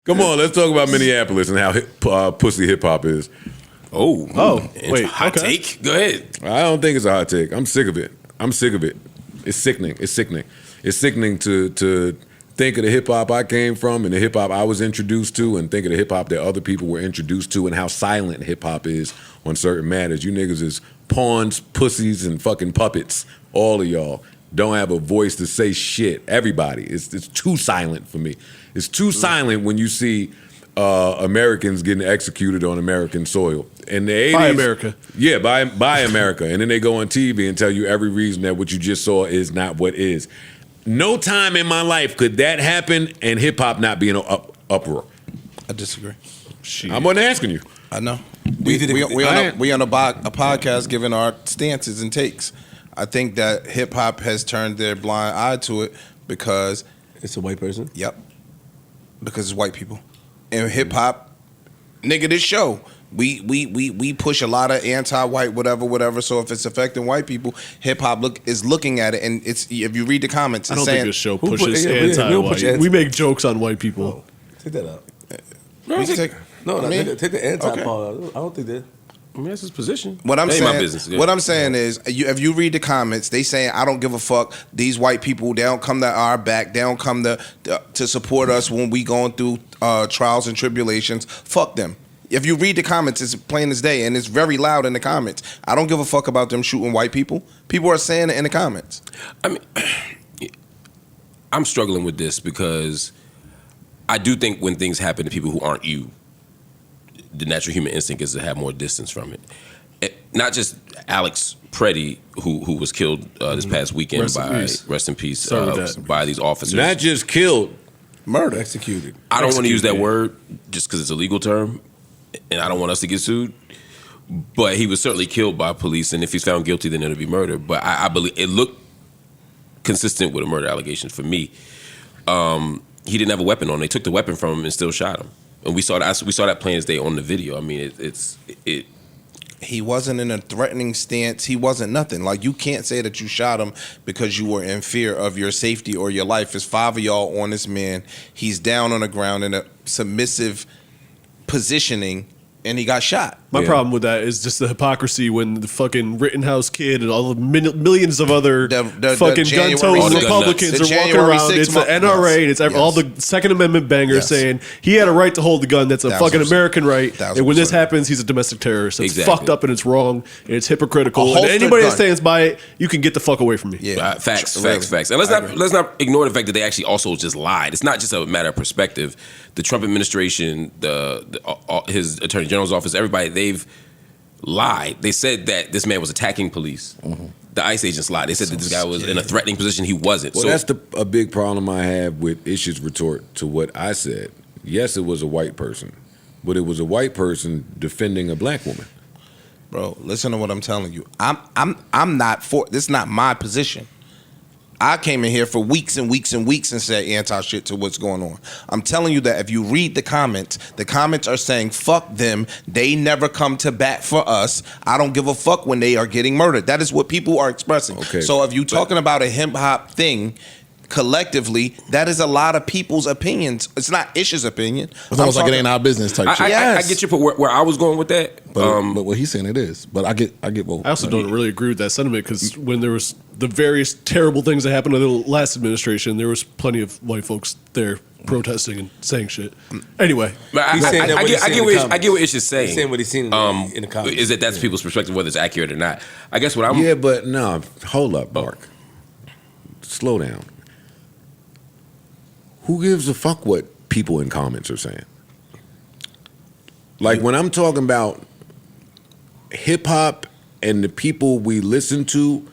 Come on, let's talk about Minneapolis and how pussy hip hop is. Wait, hot take? Go ahead. I don't think it's a hot take. I'm sick of it. It's sickening. It's sickening to think of the hip hop I came from and the hip hop I was introduced to, and think of the hip hop that other people were introduced to, and how silent hip hop is on certain matters. You niggas is pawns, pussies, and fucking puppets. All of y'all don't have a voice to say shit. Everybody. It's too silent for me. It's too silent when you see Americans getting executed on American soil. In the 80s, by America. Yeah, by America. And then they go on TV and tell you every reason that what you just saw is not what is. No time in my life could that happen and hip hop not be in an uproar. I disagree. I wasn't asking you. I know. We on a podcast giving our stances and takes. I think that hip hop has turned their blind eye to it because it's a white person. Yep. Because it's white people. And hip hop, nigga, this show, we push a lot of anti-white whatever. So if it's affecting white people, hip hop is looking at it, and it's, if you read the comments, I it's don't saying, think this show pushes anti-white. We make jokes on white people. Take that out. take the anti part out. I don't think that. I mean, that's his position. What I'm saying, my business, what I'm saying is, if you read the comments, they saying, I don't give a fuck. These white people, they don't come to our back. They don't come to support us when we going through trials and tribulations. Fuck them. If you read the comments, it's plain as day, and it's very loud in the comments. I don't give a fuck about them shooting white people. People are saying it in the comments. I mean, I'm struggling with this because I do think when things happen to people who aren't you, the natural human instinct is to have more distance from it. Not just Alex Preddy, who was killed this past weekend rest in peace by these officers. Not just killed, murder, executed. I don't want to use that word just because it's a legal term, and I don't want us to get sued. But he was certainly killed by police, and if he's found guilty, then it'll be murder. But I believe it looked consistent with a murder allegation for me. He didn't have a weapon on. They took the weapon from him and still shot him. And we saw that plain as day on the video. I mean, it. He wasn't in a threatening stance. He wasn't nothing. Like, you can't say that you shot him because you were in fear of your safety or your life. There's 5 of y'all on this man. He's down on the ground in a submissive positioning, and he got shot. My problem with that is just the hypocrisy when the fucking Rittenhouse kid and all the millions of other fucking gun-toting Republicans are walking around. It's the NRA and it's all the Second Amendment bangers saying he had a right to hold the gun. That's a fucking American right. And when this happens, he's a domestic terrorist. It's fucked up and it's wrong and it's hypocritical. And anybody that stands by it, you can get the fuck away from me. Facts. And let's not ignore the fact that they actually also just lied. It's not just a matter of perspective. The Trump administration, his Attorney General's office, everybody, they've lied. They said that this man was attacking police. Mm-hmm. The ICE agents lied. They said that this guy was in a threatening position. He wasn't. Well, that's a big problem I have with Ish's retort to what I said. Yes, it was a white person, but it was a white person defending a black woman. Bro, listen to what I'm telling you. I'm not for this. Is not my position. I came in here for weeks and weeks and weeks and said anti-shit to what's going on. I'm telling you that if you read the comments are saying, fuck them. They never come to bat for us. I don't give a fuck when they are getting murdered. That is what people are expressing. Okay, so if you're talking about a hip-hop thing, collectively, that is a lot of people's opinions. It's not Ish's opinion. It's almost like it ain't our business type shit. I get you for where I was going with that. But what he's saying it is. But I get both. I also don't really agree with that sentiment because when there was the various terrible things that happened in the last administration, there was plenty of white folks there protesting and saying shit. Anyway, I get what Ish is saying. He's saying what he's seen in the comments. Is that's people's perspective, whether it's accurate or not. I guess what I'm... Yeah, but no, hold up, Mark. Slow down. Who gives a fuck what people in comments are saying? Like, when I'm talking about hip-hop and the people we listen to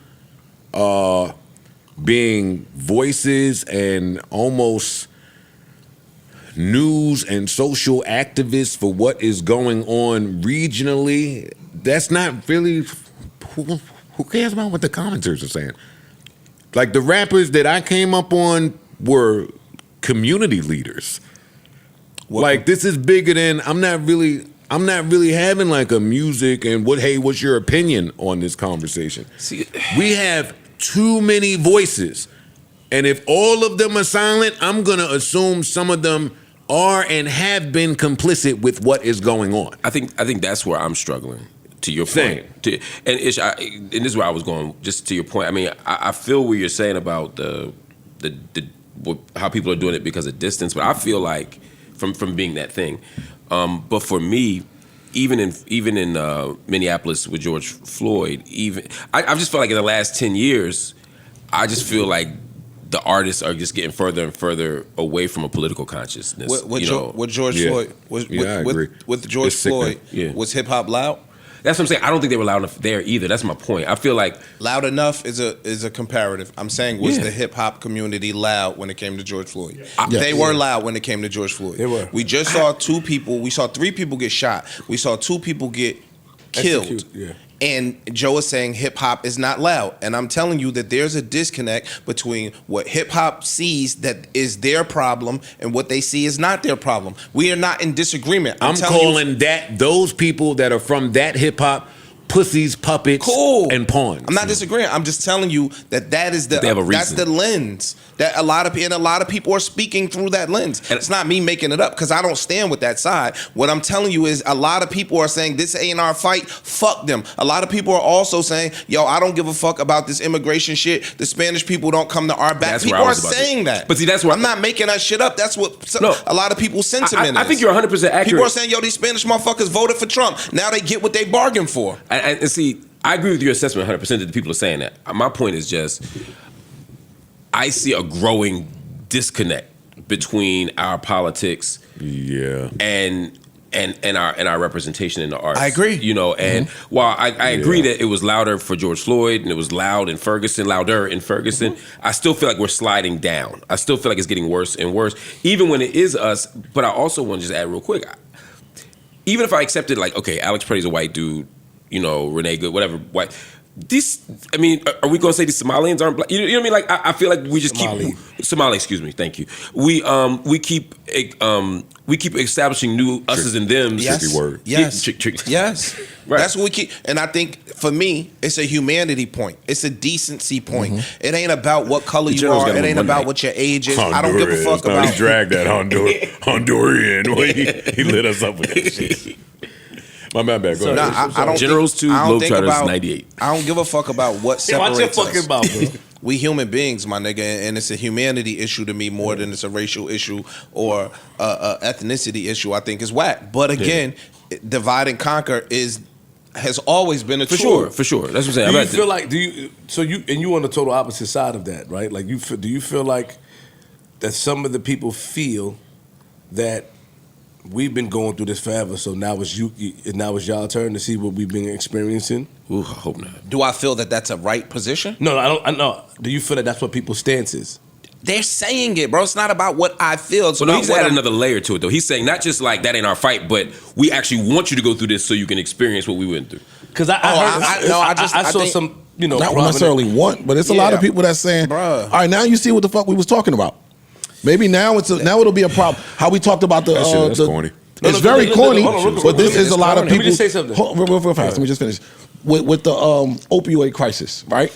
being voices and almost news and social activists for what is going on regionally, that's not really... Who cares about what the commenters are saying? Like, the rappers that I came up on were community leaders. Like, this is bigger than... I'm not really having like a music and what's your opinion on this conversation? See, we have too many voices, and if all of them are silent, I'm gonna assume some of them are and have been complicit with what is going on. I think that's where I'm struggling. To your Same. point, and Ish, and this is where I was going. Just to your point, I mean, I feel what you're saying about the how people are doing it because of distance, but I feel like from being that thing. But for me, even in Minneapolis with George Floyd, I just feel like in the last 10 years, I just feel like the artists are just getting further and further away from a political consciousness. With George Floyd, with George Floyd, was hip hop loud? That's what I'm saying. I don't think they were loud enough there either. That's my point. I feel like loud enough is a comparative. I'm saying was the hip hop community loud when it came to George Floyd? They were loud when it came to George Floyd. They were. We just saw 2 people. We saw 3 people get shot. We saw 2 people get killed. And Joe is saying hip hop is not loud. And I'm telling you that there's a disconnect between what hip hop sees that is their problem and what they see is not their problem. We are not in disagreement. I'm calling those people that are from that hip hop pussies, puppets, and pawns. I'm not disagreeing. I'm just telling you that is that's the lens that a lot of people are speaking through that lens. And it's not me making it up because I don't stand with that side. What I'm telling you is a lot of people are saying this ain't our fight. Fuck them. A lot of people are also saying, yo, I don't give a fuck about this immigration shit. The Spanish people don't come to our back. People are saying that. But see, that's where I'm not making that shit up. That's what a lot of people's sentiment is. I think you're 100% accurate. People are saying, yo, these Spanish motherfuckers voted for Trump. Now they get what they bargained for. And see, I agree with your assessment 100% that the people are saying that. My point is just, I see a growing disconnect between our politics and our representation in the arts. I agree. You know, and while I agree that it was louder for George Floyd and it was louder in Ferguson, I still feel like we're sliding down. I still feel like it's getting worse and worse, even when it is us. But I also want to just add real quick, even if I accepted, like, okay, Alex Pretty's a white dude, you know, Renee Good, whatever, white. Are we gonna say these Somalians aren't black? You know what I mean? Like, I feel like we just keep Somali. Excuse me, thank you. We keep establishing new us's and them's. Yes. Word. Yes. Yes. Right. That's what we keep. And I think for me, it's a humanity point. It's a decency point. It ain't about what color you are. It ain't about what your age is. I don't give a fuck about. He dragged that Honduran. He lit us up with that shit. My bad. Go ahead. I don't Generals think, 2, I don't think Globetrotters about, 98. I don't give a fuck about what separates Watch your fucking us. mouth, bro. We human beings, my nigga, and it's a humanity issue to me more than it's a racial issue or a ethnicity issue. I think is whack. But again, divide and conquer has always been a tool. For sure. That's what I'm saying. Do you feel like you on the total opposite side of that, right? Like, do you feel like that some of the people feel that we've been going through this forever, so now it's y'all turn to see what we've been experiencing? Ooh, I hope not. Do I feel that that's a right position? No, I don't. I know. Do you feel that that's what people's stance is? They're saying it, bro. It's not about what I feel. So he's added another layer to it, though. He's saying not just like that ain't our fight, but we actually want you to go through this so you can experience what we went through. Because I saw some, you know, not necessarily want, but it's a lot of people that's saying, bruh. all right, now you see what the fuck we was talking about. Maybe now now it'll be a problem. How we talked about That's corny. It's very corny, but this is a lot of people. Let me just say something. Real fast. Let me just finish. With the opioid crisis, right?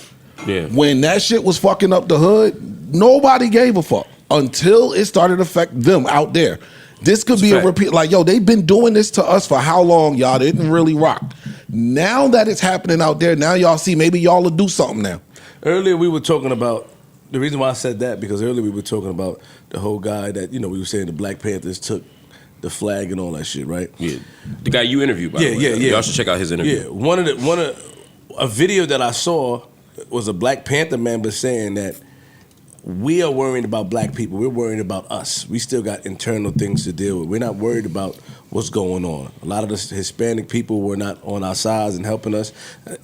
Yeah. When that shit was fucking up the hood, nobody gave a fuck until it started to affect them out there. This could be a repeat. Like, yo, they've been doing this to us for how long, y'all? They didn't really rock. Now that it's happening out there, now y'all see maybe y'all will do something now. Earlier we were talking about, the reason why I said that, because earlier we were talking about the whole guy that, you know, we were saying the Black Panthers took the flag and all that shit, right? Yeah. The guy you interviewed, by the way. Yeah. Y'all should check out his interview. Yeah. A video that I saw was a Black Panther member saying that we are worried about black people. We're worried about us. We still got internal things to deal with. We're not worried about what's going on. A lot of the Hispanic people were not on our sides and helping us.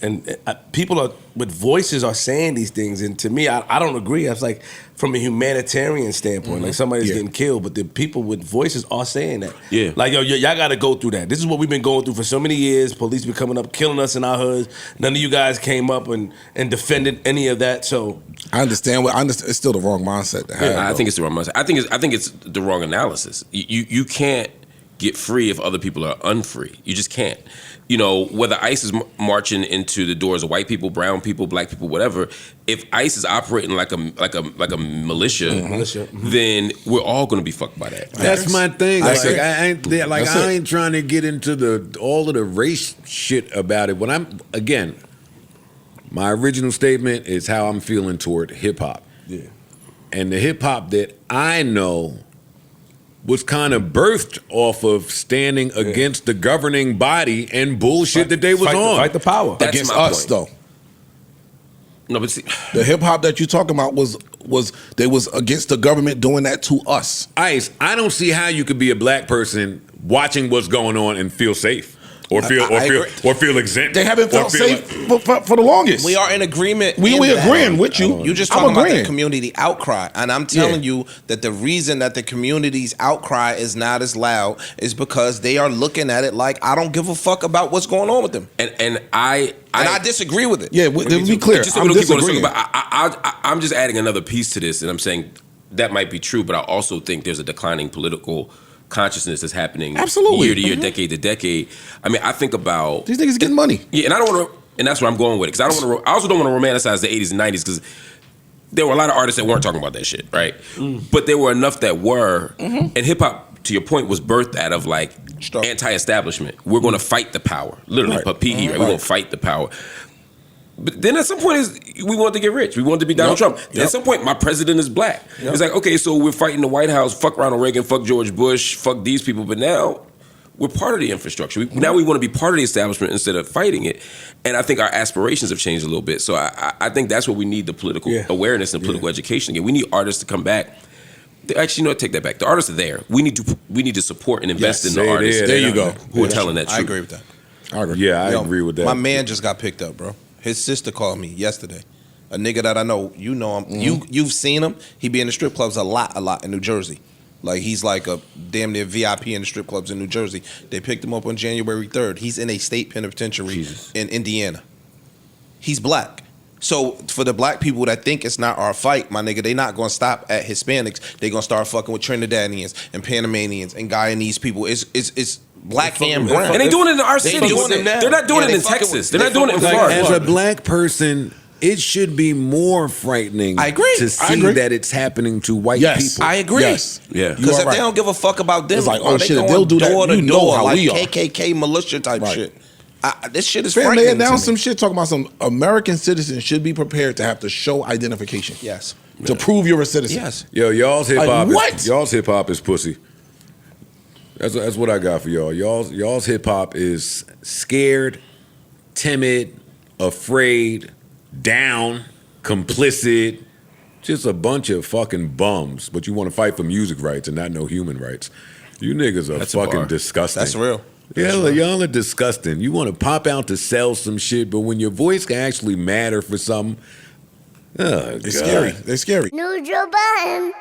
And people with voices are saying these things. And to me, I don't agree. I was like, from a humanitarian standpoint, like somebody's getting killed, but the people with voices are saying that. Yeah. Like, yo, y'all got to go through that. This is what we've been going through for so many years. Police been coming up, killing us in our hoods. None of you guys came up and defended any of that. So I understand. It's still the wrong mindset to have. I think it's the wrong mindset. I think it's the wrong analysis. You can't get free if other people are unfree. You just can't. You know, whether ICE is marching into the doors of white people, brown people, black people, whatever. If ICE is operating like a militia, then we're all going to be fucked by that. That's my thing. I ain't trying to get into all of the race shit about it. When my original statement is how I'm feeling toward hip hop. Yeah. And the hip hop that I know was kind of birthed off of standing against the governing body and bullshit that they was on. Fight the power. That's Against my us, point. though. No, but see, The hip hop that you're talking about was against the government doing that to us. ICE, I don't see how you could be a black person watching what's going on and feel safe. Or feel exempt. They haven't felt safe for the longest. We are in agreement. We agreeing with you. You just talking about the community outcry, and I'm telling you that the reason that the community's outcry is not as loud is because they are looking at it like I don't give a fuck about what's going on with them, and I disagree with it. Yeah, to be clear, just so I'm we don't keep going disagreeing. I'm just adding another piece to this, and I'm saying that might be true, but I also think there's a declining political consciousness that's happening absolutely year to year, decade to decade. I mean, I think about these niggas getting money. Yeah, and I don't want to, and that's where I'm going with it because I also don't want to romanticize the 80s and 90s because there were a lot of artists that weren't talking about that shit, right? But there were enough that were, and hip hop, to your point, was birthed out of like anti-establishment. We're going to fight the power, literally. But PE, right? We're going to fight the power. But then at some point, we want to get rich. We want to be Donald Trump. At some point, my president is black. It's like, okay, so we're fighting the White House. Fuck Ronald Reagan. Fuck George Bush. Fuck these people. But now we're part of the infrastructure. Now we want to be part of the establishment instead of fighting it. And I think our aspirations have changed a little bit. So I think that's where we need the political awareness and political education again. We need artists to come back. Actually, you know what? Take that back. The artists are there. We need to support and invest in the artists. There you go. Who are telling that truth. I agree with that. I agree. Yeah, I agree with that. My man just got picked up, bro. His sister called me yesterday. A nigga that I know, you know him. You've seen him. He be in the strip clubs a lot in New Jersey. Like he's like a damn near VIP in the strip clubs in New Jersey. They picked him up on January 3rd. He's in a state penitentiary in Indiana. He's black. So for the black people that think it's not our fight, my nigga, they not gonna stop at Hispanics. They gonna start fucking with Trinidadians and Panamanians and Guyanese people. It's black and brown. And they doing it in our cities. They're not doing it in Texas. They're not doing it in Florida. As a black person, it should be more frightening. I agree. To see that it's happening to white people. I agree. Yes. Yeah. Because if they don't give a fuck about them, It's like, bro, oh they shit, if going they'll do that, door to you know door, how like we are. KKK militia type shit. This shit is Fam, frightening. they to announced me. some shit talking about some American citizens should be prepared to have to show identification. Yes. To prove you're a citizen. Yes. Yo, y'all's hip hop. what? Y'all's hip hop is pussy. That's what I got for y'all. Y'all's hip hop is scared, timid, afraid, down, complicit, just a bunch of fucking bums. But you want to fight for music rights and not know human rights. You niggas are fucking disgusting. That's real. Y'all are disgusting. You want to pop out to sell some shit, but when your voice can actually matter for something, They're scary. They're scary. New Joe Budden.